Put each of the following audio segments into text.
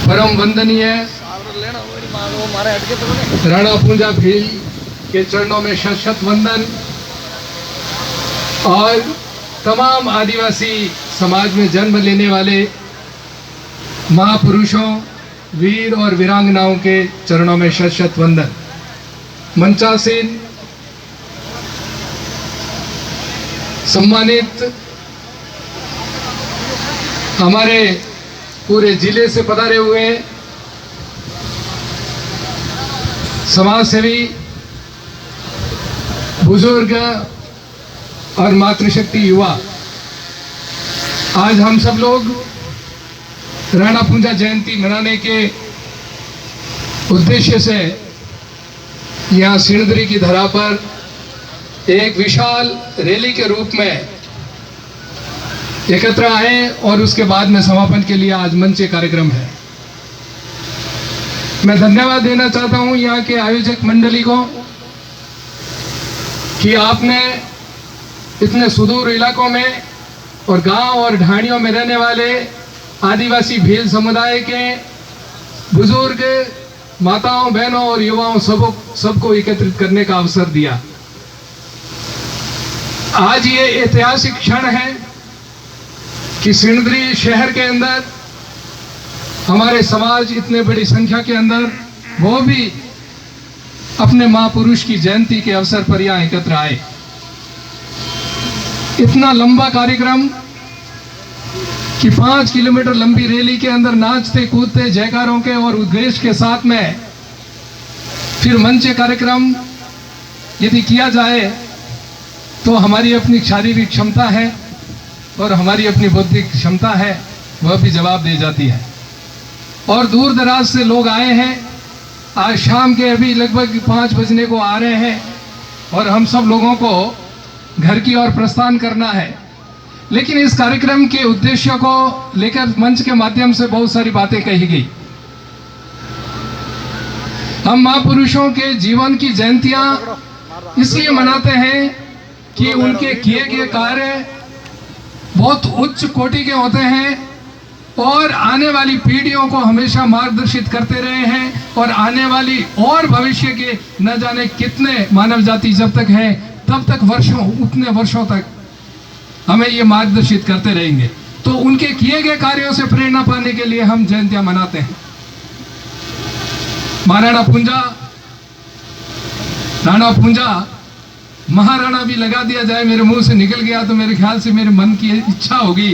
परम वंदनीय राणा पूंजा भील के चरणों में शत शत वंदन और तमाम आदिवासी समाज में जन्म लेने वाले महापुरुषों, वीर और वीरांगनाओं के चरणों में शत शत वंदन। मंचासीन सम्मानित हमारे पूरे जिले से पधारे हुए समाज सेवी, बुजुर्ग और मातृशक्ति युवा, आज हम सब लोग राणा पूंजा जयंती मनाने के उद्देश्य से यहाँ सिणधरी की धरा पर एक विशाल रैली के रूप में एकत्र आए और उसके बाद में समापन के लिए आज मंच कार्यक्रम है। मैं धन्यवाद देना चाहता हूं यहाँ के आयोजक मंडली को कि आपने इतने सुदूर इलाकों में और गांव और ढाणियों में रहने वाले आदिवासी भील समुदाय के बुजुर्ग, माताओं, बहनों और युवाओं सबको एकत्रित करने का अवसर दिया। आज ये ऐतिहासिक क्षण है कि सिणधरी शहर के अंदर हमारे समाज इतने बड़ी संख्या के अंदर वो भी अपने महापुरुष की जयंती के अवसर पर यहाँ एकत्र आए। इतना लंबा कार्यक्रम कि 5 किलोमीटर लंबी रैली के अंदर नाचते कूदते जयकारों के और उद्घोष के साथ में फिर मंच कार्यक्रम यदि किया जाए तो हमारी अपनी शारीरिक क्षमता है और हमारी अपनी बौद्धिक क्षमता है, वह भी जवाब दे जाती है। और दूर दराज से लोग आए हैं। आज शाम के अभी लगभग 5 बजने को आ रहे हैं और हम सब लोगों को घर की ओर प्रस्थान करना है। लेकिन इस कार्यक्रम के उद्देश्य को लेकर मंच के माध्यम से बहुत सारी बातें कही गई। हम महापुरुषों के जीवन की जयंतियां इसलिए मनाते हैं कि उनके किए गए कार्य बहुत उच्च कोटि के होते हैं और आने वाली पीढ़ियों को हमेशा मार्गदर्शित करते रहे हैं और आने वाली और भविष्य के न जाने कितने मानव जाति जब तक है तब तक उतने वर्षों तक हमें ये मार्गदर्शित करते रहेंगे। तो उनके किए गए कार्यों से प्रेरणा पाने के लिए हम जयंतियां मनाते हैं। महाराणा पूंजा, राणा पूंजा, महाराणा भी लगा दिया जाए, मेरे मुंह से निकल गया तो मेरे ख्याल से मेरे मन की इच्छा होगी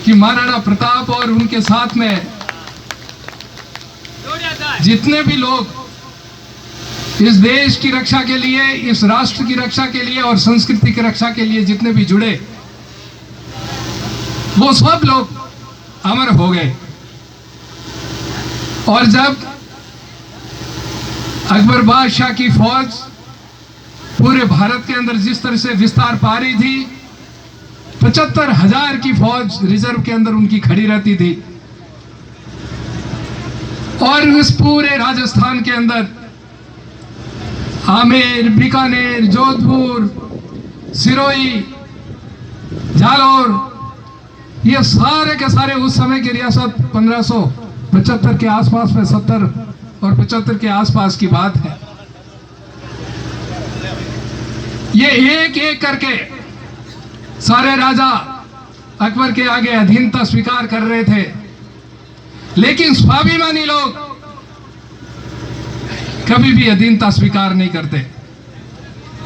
कि महाराणा प्रताप और उनके साथ में जितने भी लोग इस देश की रक्षा के लिए, इस राष्ट्र की रक्षा के लिए और संस्कृति की रक्षा के लिए जितने भी जुड़े, वो सब लोग अमर हो गए। और जब अकबर बादशाह की फौज पूरे भारत के अंदर जिस तरह से विस्तार पा रही थी, 75,000 की फौज रिजर्व के अंदर उनकी खड़ी रहती थी और उस पूरे राजस्थान के अंदर आमेर, बीकानेर, जोधपुर, सिरोही, जालौर, ये सारे के सारे उस समय की रियासत 1575 के आसपास में 70 और 75 के आसपास की बात है। ये एक एक करके सारे राजा अकबर के आगे अधीनता स्वीकार कर रहे थे, लेकिन स्वाभिमानी लोग कभी भी अधीनता स्वीकार नहीं करते।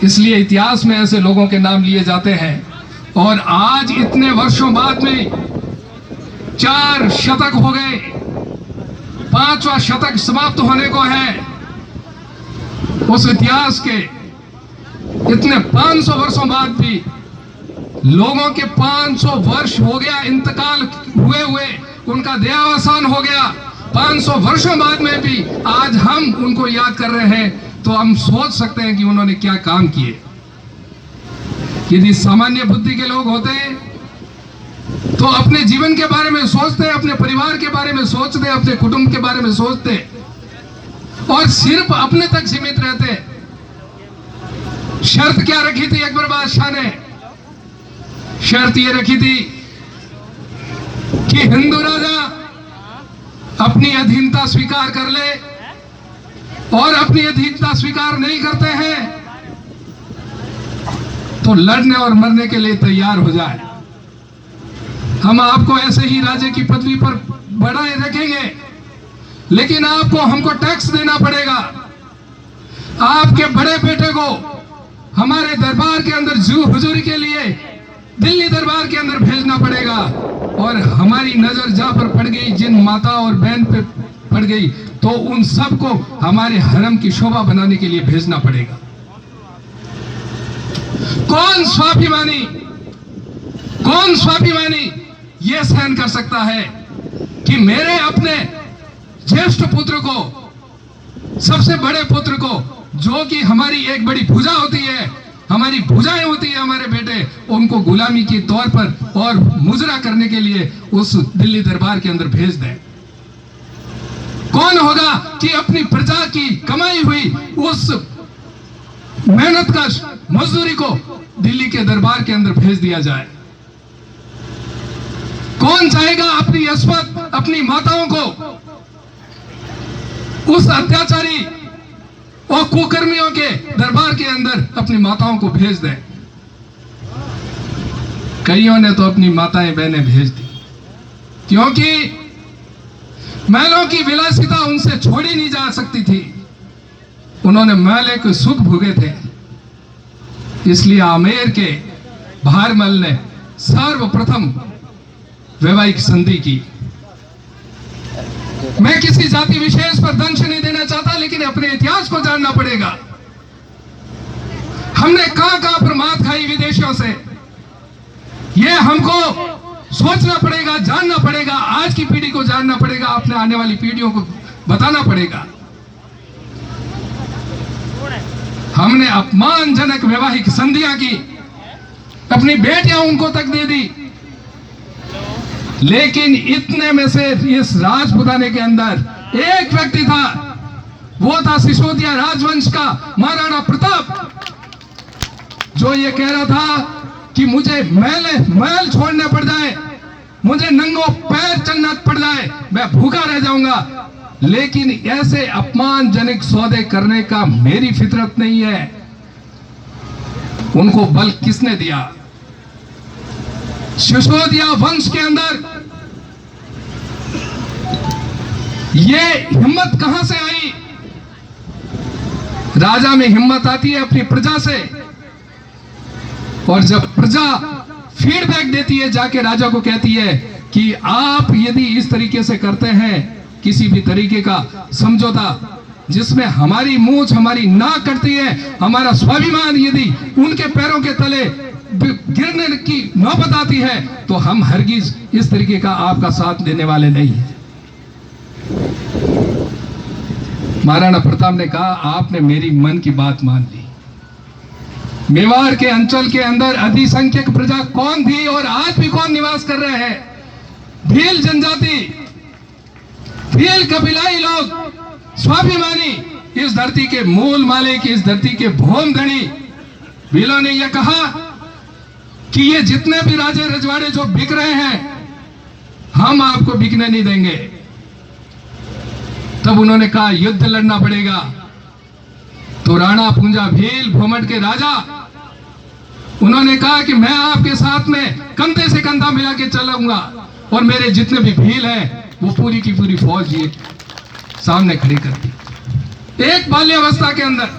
इसलिए इतिहास में ऐसे लोगों के नाम लिए जाते हैं। और आज इतने वर्षों बाद में 4 शतक हो गए, 5वां शतक समाप्त होने को है। उस इतिहास के इतने 500 वर्षों बाद भी लोगों के 500 वर्ष हो गया इंतकाल हुए, उनका देहावसान हो गया। 500 वर्षों बाद में भी आज हम उनको याद कर रहे हैं, तो हम सोच सकते हैं कि उन्होंने क्या काम किए। यदि सामान्य बुद्धि के लोग होते तो अपने जीवन के बारे में सोचते, अपने परिवार के बारे में सोचते, अपने कुटुंब के बारे में सोचते और सिर्फ अपने तक सीमित रहते। शर्त क्या रखी थी अकबर बादशाह ने? शर्त ये रखी थी कि हिंदू राजा अपनी अधीनता स्वीकार कर ले और अपनी अधीनता स्वीकार नहीं करते हैं तो लड़ने और मरने के लिए तैयार हो जाए। हम आपको ऐसे ही राजे की पदवी पर बढ़ाए रखेंगे, लेकिन आपको हमको टैक्स देना पड़ेगा। आपके बड़े बेटे को हमारे दरबार के अंदर हुजूरी के लिए दिल्ली दरबार के अंदर भेजना पड़ेगा, और हमारी नजर जहां पर पड़ गई, जिन माता और बहन पे पड़ गई, तो उन सबको हमारे हरम की शोभा बनाने के लिए भेजना पड़ेगा। कौन स्वाभिमानी यह सहन कर सकता है कि मेरे अपने ज्येष्ठ पुत्र को, सबसे बड़े पुत्र को, जो कि हमारी एक बड़ी भुजा होती है, हमारी भुजाएं होती है, हमारे बेटे, उनको गुलामी के तौर पर और मुजरा करने के लिए उस दिल्ली दरबार के अंदर भेज दें? कौन होगा कि अपनी प्रजा की कमाई हुई उस मेहनत का मजदूरी को दिल्ली के दरबार के अंदर भेज दिया जाए? कौन चाहेगा अपनी अस्पत, अपनी माताओं को उस अत्याचारी और कुकर्मियों के दरबार के अंदर अपनी माताओं को भेज दें? कईयों ने तो अपनी माताएं बहनें भेज दी, क्योंकि महलों की विलासिता उनसे छोड़ी नहीं जा सकती थी। उन्होंने महल के सुख भोगे थे, इसलिए आमेर के भारमल ने सर्वप्रथम वैवाहिक संधि की। मैं किसी जाति विशेष पर दंश नहीं देना चाहता, लेकिन अपने इतिहास को जानना पड़ेगा। हमने कहां कहां पर मात खाई विदेशियों से, यह हमको सोचना पड़ेगा, जानना पड़ेगा। आज की पीढ़ी को जानना पड़ेगा, अपने आने वाली पीढ़ियों को बताना पड़ेगा। हमने अपमानजनक वैवाहिक संधियां की, अपनी बेटियां उनको तक दे दी, लेकिन इतने में से इस राजपुताने के अंदर एक व्यक्ति था, वो था सिसोदिया राजवंश का महाराणा प्रताप, जो ये कह रहा था कि मुझे महल छोड़ने पड़ जाए, मुझे नंगों पैर चलना पड़ जाए, मैं भूखा रह जाऊंगा, लेकिन ऐसे अपमानजनक सौदे करने का मेरी फितरत नहीं है। उनको बल किसने दिया? सिसोदिया वंश के अंदर ये हिम्मत कहां से आई? राजा में हिम्मत आती है अपनी प्रजा से, और जब प्रजा फीडबैक देती है, जाके राजा को कहती है कि आप यदि इस तरीके से करते हैं, किसी भी तरीके का समझौता जिसमें हमारी मूंछ, हमारी नाक कटती है, हमारा स्वाभिमान यदि उनके पैरों के तले गिरने की नौबत आती है, तो हम हरगिज इस तरीके का आपका साथ देने वाले नहीं है। महाराणा प्रताप ने कहा, आपने मेरी मन की बात मान ली। मेवाड़ के अंचल के अंदर अधिसंख्यक प्रजा कौन थी और आज भी कौन निवास कर रहे हैं? भील जनजाति, भील कबीलाई लोग, स्वाभिमानी, इस धरती के मूल मालिक, इस धरती के भूम धनी। भीलों ने यह कहा कि ये जितने भी राजे रजवाड़े जो बिक रहे हैं, हम आपको बिकने नहीं देंगे। तब उन्होंने कहा युद्ध लड़ना पड़ेगा। तो राणा पूंजा भील भोमट के राजा, उन्होंने कहा कि मैं आपके साथ में कंधे से कंधा मिला के चलूंगा, और मेरे जितने भी भील हैं वो पूरी की पूरी फौज ये सामने खड़ी कर दी। एक बाल्यावस्था के अंदर,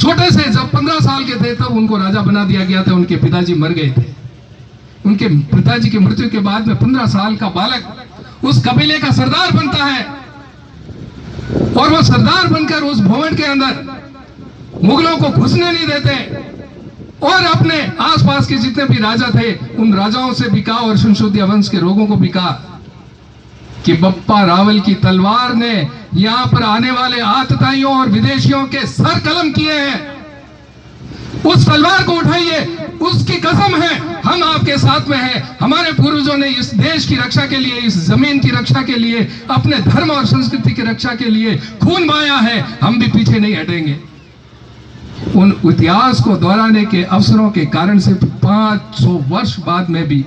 छोटे से जब 15 साल के थे, तब उनको राजा बना दिया गया था। उनके पिताजी मर गए थे। उनके पिताजी की मृत्यु के बाद में 15 साल का बालक उस कबीले का सरदार बनता है, और वो सरदार बनकर उस भवन के अंदर मुगलों को घुसने नहीं देते, और अपने आसपास के जितने भी राजा थे उन राजाओं से भी कहा, और सिसोदिया वंश के लोगों को भी कहा कि बप्पा रावल की तलवार ने यहां पर आने वाले आतताइयों और विदेशियों के सर कलम किए हैं। उस तलवार को उठाइए, उसकी कसम है हम आपके साथ में हैं। हमारे पूर्वजों ने इस देश की रक्षा के लिए, इस जमीन की रक्षा के लिए, अपने धर्म और संस्कृति की रक्षा के लिए खून बहाया है, हम भी पीछे नहीं हटेंगे। उन इतिहास को दोहराने के अवसरों के कारण से 500 वर्ष बाद में भी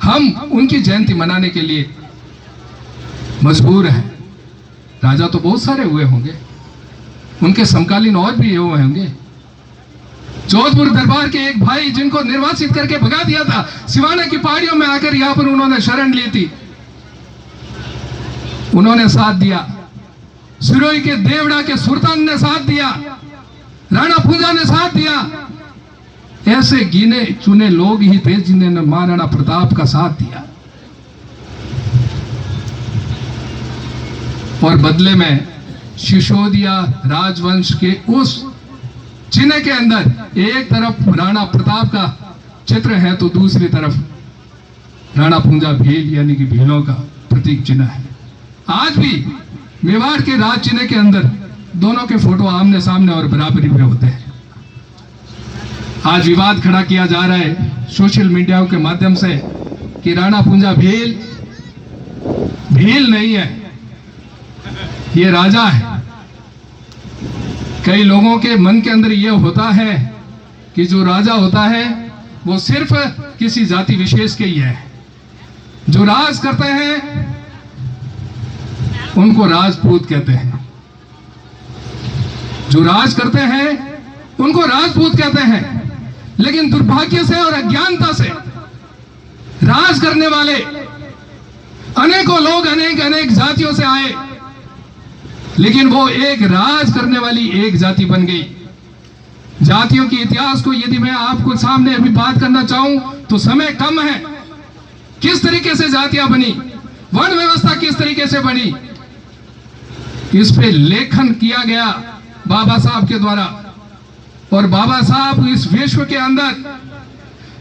हम उनकी जयंती मनाने के लिए मजबूर है। राजा तो बहुत सारे हुए होंगे, उनके समकालीन और भी हुए होंगे। जोधपुर दरबार के एक भाई जिनको निर्वासित करके भगा दिया था, सिवाना की पहाड़ियों में आकर यहां पर उन्होंने शरण ली थी, उन्होंने साथ दिया। सिरोही के देवड़ा के सुल्तान ने साथ दिया, राणा पूंजा ने साथ दिया। ऐसे गिने चुने लोग ही थे जिन्होंने महाराणा प्रताप का साथ दिया। और बदले में सिसोदिया राजवंश के उस चिन्ह के अंदर एक तरफ राणा प्रताप का चित्र है तो दूसरी तरफ राणा पूंजा भील यानी कि भीलों का प्रतीक चिन्ह है। आज भी मेवाड़ के राज चिन्ह के अंदर दोनों के फोटो आमने सामने और बराबरी में होते हैं। आज विवाद खड़ा किया जा रहा है सोशल मीडिया के माध्यम से कि राणा पूंजा भील नहीं है, ये राजा है। कई लोगों के मन के अंदर यह होता है कि जो राजा होता है वो सिर्फ किसी जाति विशेष के ही है। जो राज करते हैं उनको राजपूत कहते हैं, जो राज करते हैं उनको राजपूत कहते हैं। लेकिन दुर्भाग्य से और अज्ञानता से राज करने वाले अनेकों लोग अनेक जातियों से आए, लेकिन वो एक राज करने वाली एक जाति बन गई। जातियों के इतिहास को यदि मैं आपको सामने अभी बात करना चाहूं तो समय कम है। किस तरीके से जातियां बनी, वर्ण व्यवस्था किस तरीके से बनी, इस पे लेखन किया गया बाबा साहब के द्वारा। और बाबा साहब इस विश्व के अंदर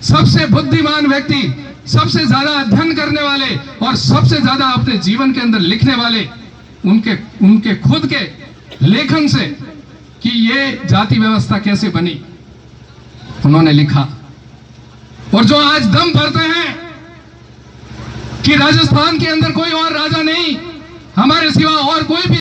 सबसे बुद्धिमान व्यक्ति, सबसे ज्यादा अध्ययन करने वाले और सबसे ज्यादा अपने जीवन के अंदर लिखने वाले, उनके खुद के लेखन से कि ये जाति व्यवस्था कैसे बनी उन्होंने लिखा। और जो आज दम भरते हैं कि राजस्थान के अंदर कोई और राजा नहीं, हमारे सिवा और कोई भी